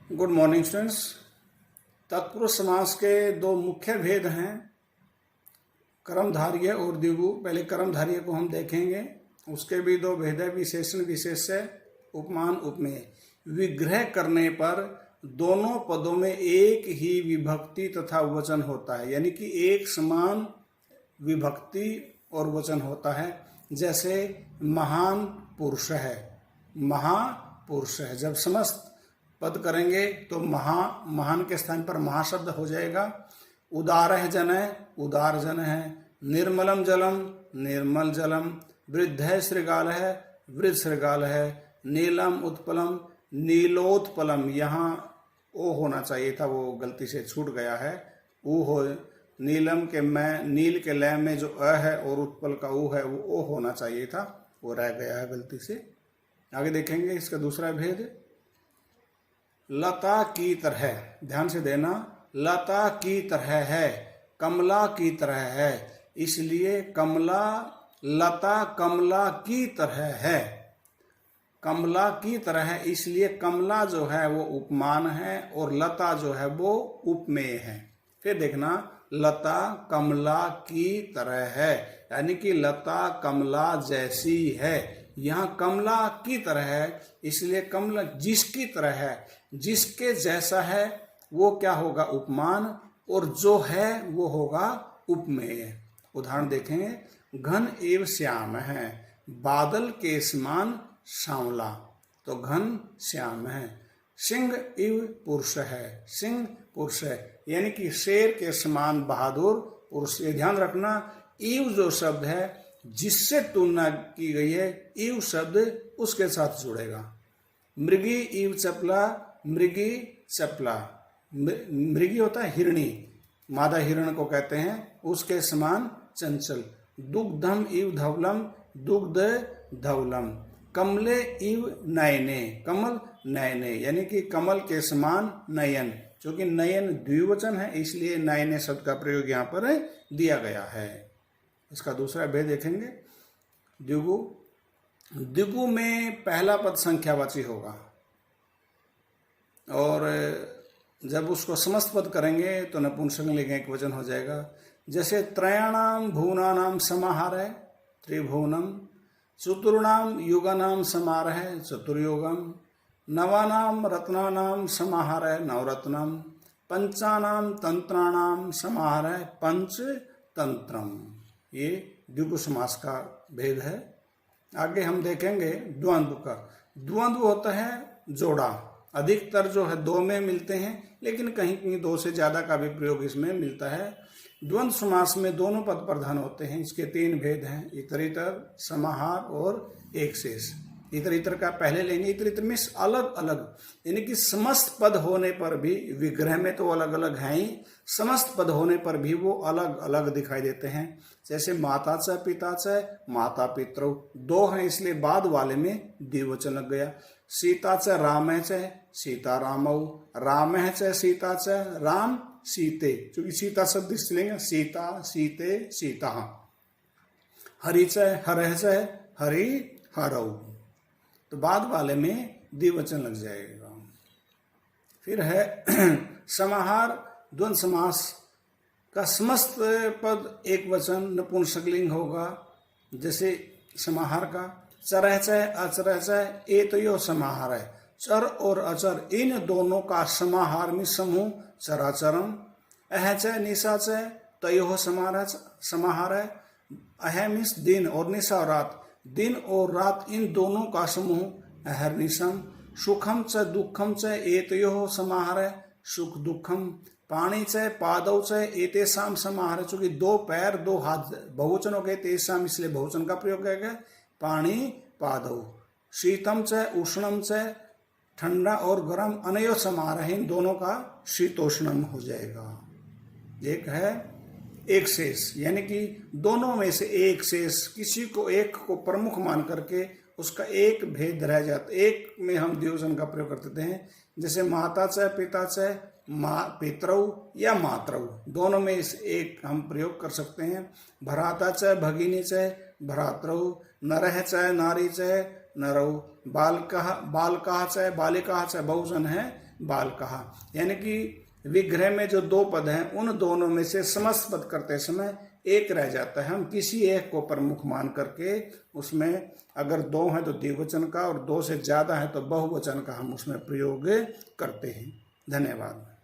Good morning students. तत्पुरुष समास के दो मुख्य भेद हैं, कर्मधारय और द्विगु। पहले कर्मधारय को हम देखेंगे, उसके भी दो भेद है, विशेषण विशेष्य, उपमान उपमेय। विग्रह करने पर दोनों पदों में एक ही विभक्ति तथा वचन होता है, यानी कि एक समान विभक्ति और वचन होता है। जैसे महान पुरुष है, महापुरुष है। जब समस्त पद करेंगे तो महान के स्थान पर महाशब्द हो जाएगा। उदारः जनः, उदार जन है। निर्मलम जलम, निर्मल जलम। वृद्धः शृगालः, वृद्ध शृगाल है। नीलम उत्पलम, नीलोत्पलम। यहाँ ओ होना चाहिए था, वो गलती से छूट गया है, ऊ हो। नीलम के मैं, नील के लय में जो अ है और उत्पल का ऊ है वो ओ होना चाहिए था, वो रह गया है गलती से। आगे देखेंगे इसका दूसरा भेद। लता की तरह, ध्यान से देना, लता की तरह है, कमला की तरह है, इसलिए कमला, लता कमला की तरह है। कमला की तरह है इसलिए कमला जो है वो उपमान है और लता जो है वो उपमेय है। फिर देखना, लता कमला की तरह है, यानी कि लता कमला जैसी है। यहाँ कमला की तरह है इसलिए कमला जिसकी तरह है, जिसके जैसा है वो क्या होगा, उपमान, और जो है वो होगा उपमेय। उदाहरण देखेंगे, घन एवं श्याम है, बादल के समान सांवला, तो घन श्याम है। सिंह इव पुरुष है, सिंह पुरुष है, यानी कि शेर के समान बहादुर पुरुष। ये ध्यान रखना, इव जो शब्द है जिससे तुलना की गई है, इव शब्द उसके साथ जुड़ेगा। मृगी इव चपला, मृगी चपला। मृगी होता है हिरणी, मादा हिरण को कहते हैं, उसके समान चंचल। दुग्धम इव धवलम, दुग्ध धवलम। कमले इव नयने, कमल नयने, यानी कि कमल के समान नयन। क्योंकि नयन द्विवचन है इसलिए नयने शब्द का प्रयोग यहाँ पर दिया गया है। इसका दूसरा भेद देखेंगे, द्विगु। द्विगु में पहला पद संख्यावाची होगा और जब उसको समस्त पद करेंगे तो नपुंसकलिंग एक वचन हो जाएगा। जैसे त्रयाणाम भुवनानाम समाहार है, त्रिभुवनम। चतुर्णाम युगानाम समाहार है, चतुर्युगम। नवानाम रत्नानाम समाहार है, नवरत्नम। पंचानाम तंत्राणाम समाहार है, पंचतंत्रम। ये द्विगु समास का भेद है। आगे हम देखेंगे द्वंद्व का। द्वंद्व होता है जोड़ा, अधिकतर जो है दो में मिलते हैं, लेकिन कहीं कहीं दो से ज्यादा का भी प्रयोग इसमें मिलता है। द्वंद्व समास में दोनों पद प्रधान होते हैं। इसके तीन भेद हैं, इतरेतर, समाहार और एक शेष। इतरेतर का पहले लेंगे। इतरेतर में अलग अलग, यानी कि समस्त पद होने पर भी, विग्रह में तो अलग अलग हैं ही, समस्त पद होने पर भी वो अलग अलग दिखाई देते हैं। जैसे माता च पिता च, माता पितरौ, दो हैं इसलिए बाद वाले में द्विवचन लग गया। सीता च राम च, सीता रामौ। राम च सीता च, राम सीते, क्योंकि सीता शब्द इसलिए सीता सीते सीता। हरि च हरः च, हरि हरौ, तो बाद वाले में द्विवचन लग जाएगा। फिर है समाहार। द्वंद्व समास का समस्त पद एक वचन नपुंसकलिंग होगा। जैसे समाहार का चरः च अचरः च, एतयो समाहार है। चर और अचर इन दोनों का समाहार में समूह चराचरम। अह च निशा च, तयोः समाहार है। अह मीन्स दिन और निशा और रात, दिन और रात इन दोनों का समूह अहर्निशम। सुखम च दुखम च, एतयोः समाहार है, सुख दुखम। पाणी च पादौ च, एतेषाम समाहार है। चूंकि दो पैर दो हाथ बहुवचन हो गए, तेषाम इसलिए बहुवचन का प्रयोग किया गया, पाणी पादौ। शीतम च उष्णम च, ठंडा और गर्म, अनयो समाहार है, इन दोनों का शीतोष्णम हो जाएगा। एक है एक शेष, यानी कि दोनों में से एक शेष, किसी को एक को प्रमुख मान करके उसका एक भेद रह जाता, एक में हम द्विवचन का प्रयोग करते हैं। जैसे माता च पिता च, पितरौ या मातरौ, दोनों में इस एक हम प्रयोग कर सकते हैं। भ्राता च भगिनी च, भ्रातरौ। नरः च नारी च, नरौ, बालकः च बालिकाः च बहुवचन है बालकः। यानी कि विग्रह में जो दो पद हैं उन दोनों में से समस्त पद करते समय एक रह जाता है। हम किसी एक को प्रमुख मान करके उसमें अगर दो हैं तो द्विवचन का और दो से ज्यादा है तो बहुवचन का हम उसमें प्रयोग करते हैं। धन्यवाद।